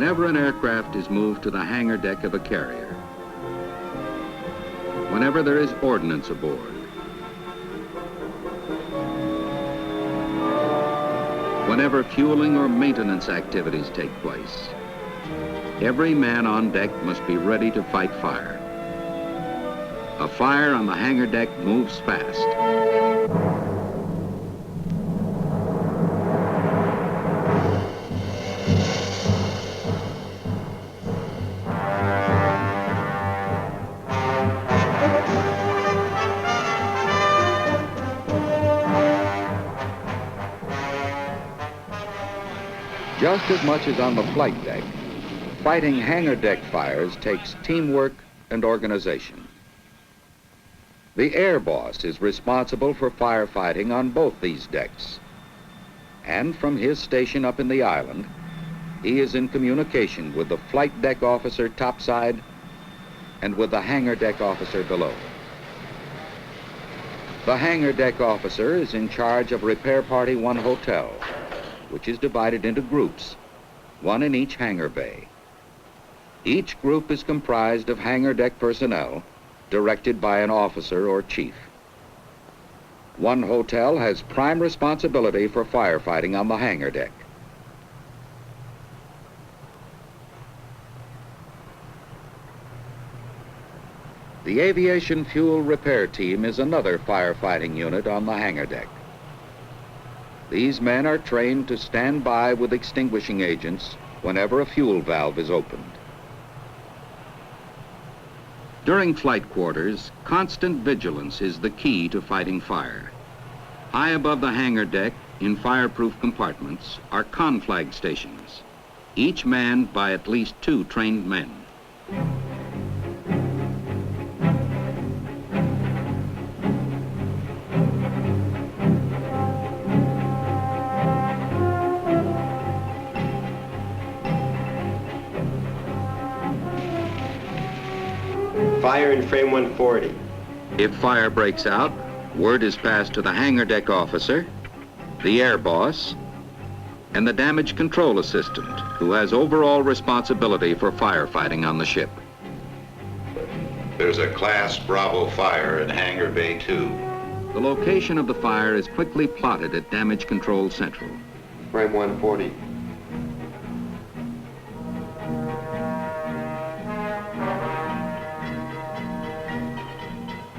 Whenever an aircraft is moved to the hangar deck of a carrier, whenever there is ordnance aboard, whenever fueling or maintenance activities take place, every man on deck must be ready to fight fire. A fire on the hangar deck moves fast. Just as much as on the flight deck, fighting hangar deck fires takes teamwork and organization. The air boss is responsible for firefighting on both these decks. And from his station up in the island, he is in communication with the flight deck officer topside and with the hangar deck officer below. The hangar deck officer is in charge of Repair Party 1 Hotel, which is divided into groups, one in each hangar bay. Each group is comprised of hangar deck personnel directed by an officer or chief. 1 Hotel has prime responsibility for firefighting on the hangar deck. The Aviation Fuel Repair Team is another firefighting unit on the hangar deck. These men are trained to stand by with extinguishing agents whenever a fuel valve is opened. During flight quarters, constant vigilance is the key to fighting fire. High above the hangar deck, in fireproof compartments, are conflag stations, each manned by at least 2 trained men. Fire in frame 140. If fire breaks out, word is passed to the hangar deck officer, the air boss, and the damage control assistant, who has overall responsibility for firefighting on the ship. There's a Class Bravo fire in Hangar Bay 2. The location of the fire is quickly plotted at Damage Control Central. Frame 140.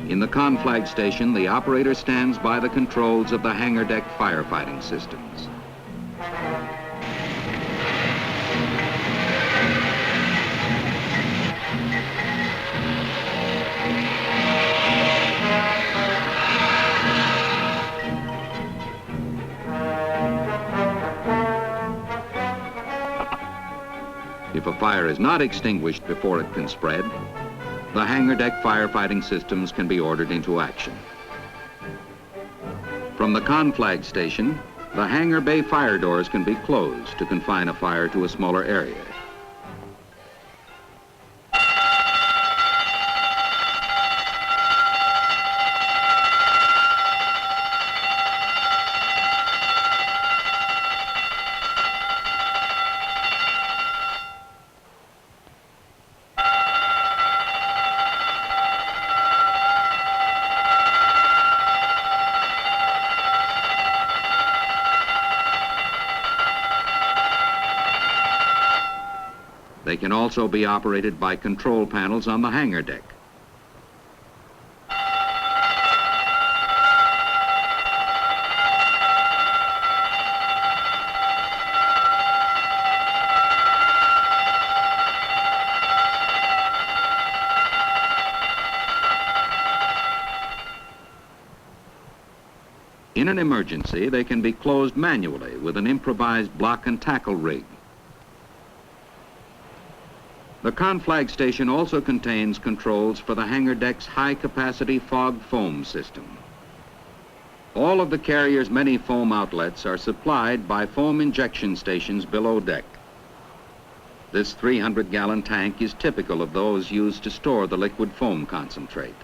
In the conflag station, the operator stands by the controls of the hangar deck firefighting systems. If a fire is not extinguished before it can spread, the hangar deck firefighting systems can be ordered into action. From the conflag station, the hangar bay fire doors can be closed to confine a fire to a smaller area. They can also be operated by control panels on the hangar deck. In an emergency, they can be closed manually with an improvised block and tackle rig. The conflag station also contains controls for the hangar deck's high-capacity fog foam system. All of the carrier's many foam outlets are supplied by foam injection stations below deck. This 300-gallon tank is typical of those used to store the liquid foam concentrate.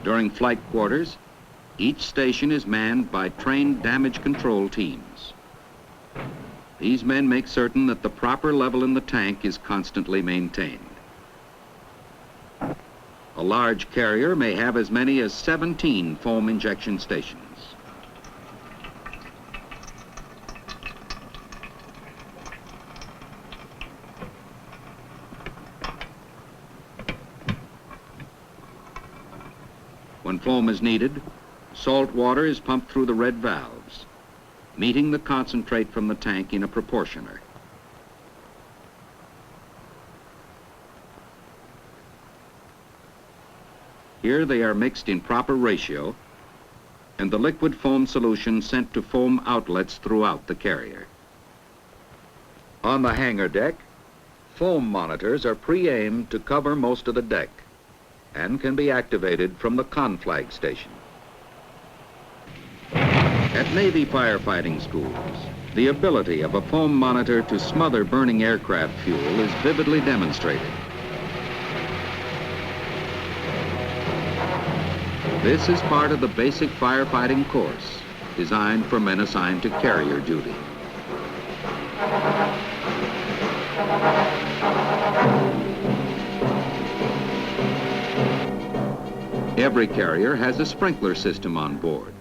During flight quarters, each station is manned by trained damage control teams. These men make certain that the proper level in the tank is constantly maintained. A large carrier may have as many as 17 foam injection stations. When foam is needed, salt water is pumped through the red valves, meeting the concentrate from the tank in a proportioner. Here they are mixed in proper ratio, and the liquid foam solution sent to foam outlets throughout the carrier. On the hangar deck, foam monitors are pre-aimed to cover most of the deck and can be activated from the conflag station. At Navy firefighting schools, the ability of a foam monitor to smother burning aircraft fuel is vividly demonstrated. This is part of the basic firefighting course designed for men assigned to carrier duty. Every carrier has a sprinkler system on board.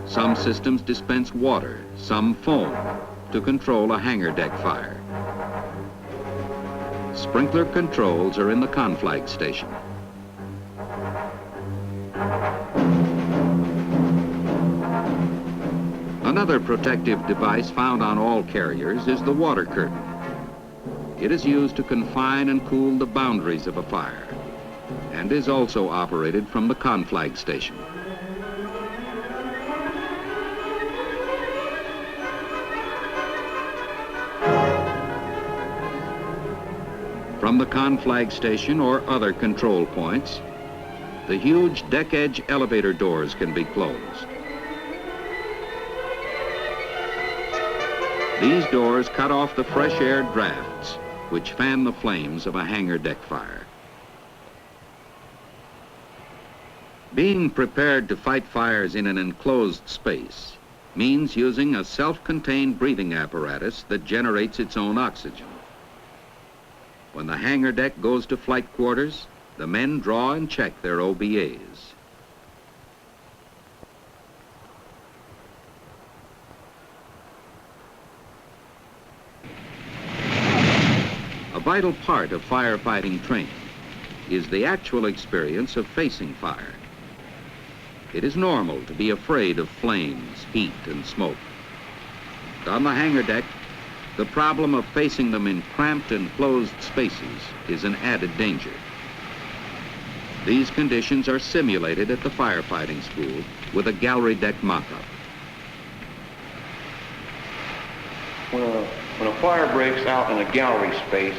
Some systems dispense water, some foam, to control a hangar deck fire. Sprinkler controls are in the conflag station. Another protective device found on all carriers is the water curtain. It is used to confine and cool the boundaries of a fire, and is also operated from the conflag station. From the conflag station or other control points, the huge deck edge elevator doors can be closed. These doors cut off the fresh air drafts which fan the flames of a hangar deck fire. Being prepared to fight fires in an enclosed space means using a self-contained breathing apparatus that generates its own oxygen. When the hangar deck goes to flight quarters, the men draw and check their OBAs. A vital part of firefighting training is the actual experience of facing fire. It is normal to be afraid of flames, heat, and smoke. But on the hangar deck, the problem of facing them in cramped and closed spaces is an added danger. These conditions are simulated at the firefighting school with a gallery deck mock-up. When a fire breaks out in a gallery space,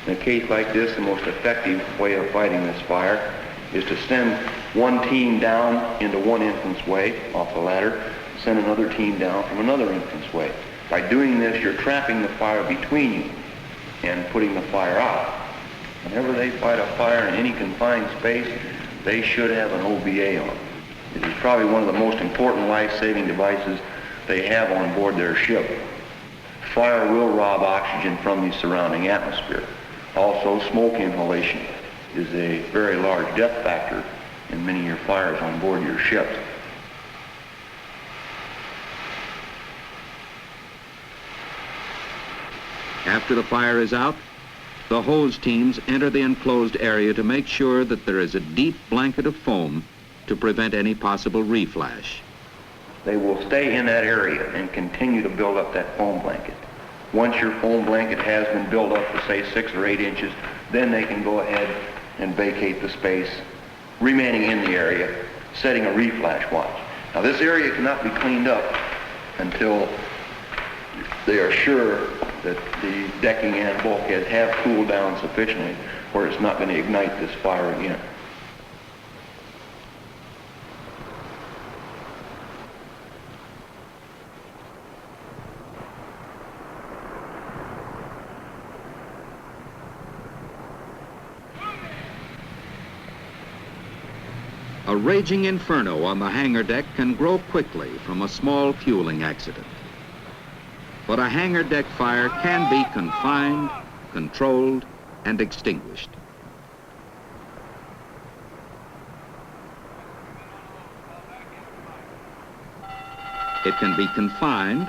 in a case like this, the most effective way of fighting this fire is to send one team down into one entranceway off the ladder, send another team down from another entranceway. By doing this, you're trapping the fire between you and putting the fire out. Whenever they fight a fire in any confined space, they should have an OBA on. It is probably one of the most important life-saving devices they have on board their ship. Fire will rob oxygen from the surrounding atmosphere. Also, smoke inhalation is a very large death factor in many of your fires on board your ships. After the fire is out, the hose teams enter the enclosed area to make sure that there is a deep blanket of foam to prevent any possible reflash. They will stay in that area and continue to build up that foam blanket. Once your foam blanket has been built up to say 6 or 8 inches, then they can go ahead and vacate the space, remaining in the area, setting a reflash watch. Now this area cannot be cleaned up until they are sure that the decking and bulkheads have cooled down sufficiently where it's not going to ignite this fire again. A raging inferno on the hangar deck can grow quickly from a small fueling accident. but a hangar deck fire can be confined, controlled, and extinguished. It can be confined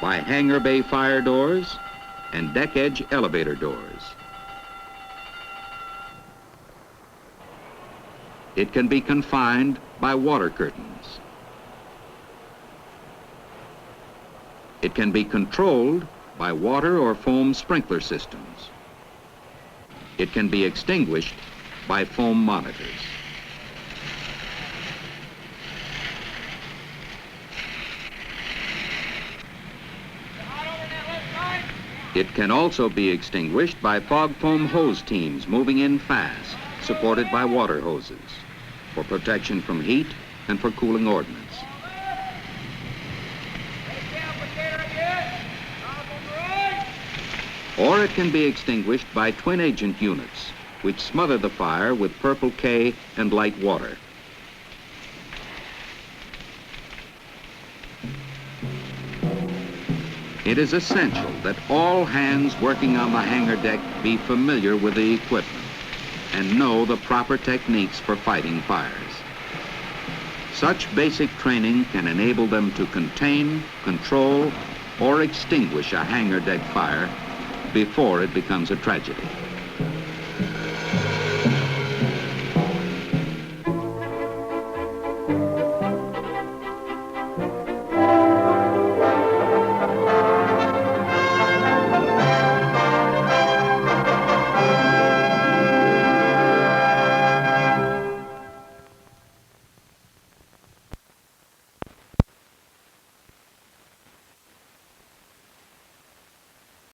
by hangar bay fire doors and deck edge elevator doors. It can be confined by water curtains. It can be controlled by water or foam sprinkler systems. It can be extinguished by foam monitors. It can also be extinguished by fog foam hose teams moving in fast, supported by water hoses, for protection from heat and for cooling ordnance. Or it can be extinguished by twin agent units, which smother the fire with purple K and light water. It is essential that all hands working on the hangar deck be familiar with the equipment and know the proper techniques for fighting fires. Such basic training can enable them to contain, control, or extinguish a hangar deck fire before it becomes a tragedy.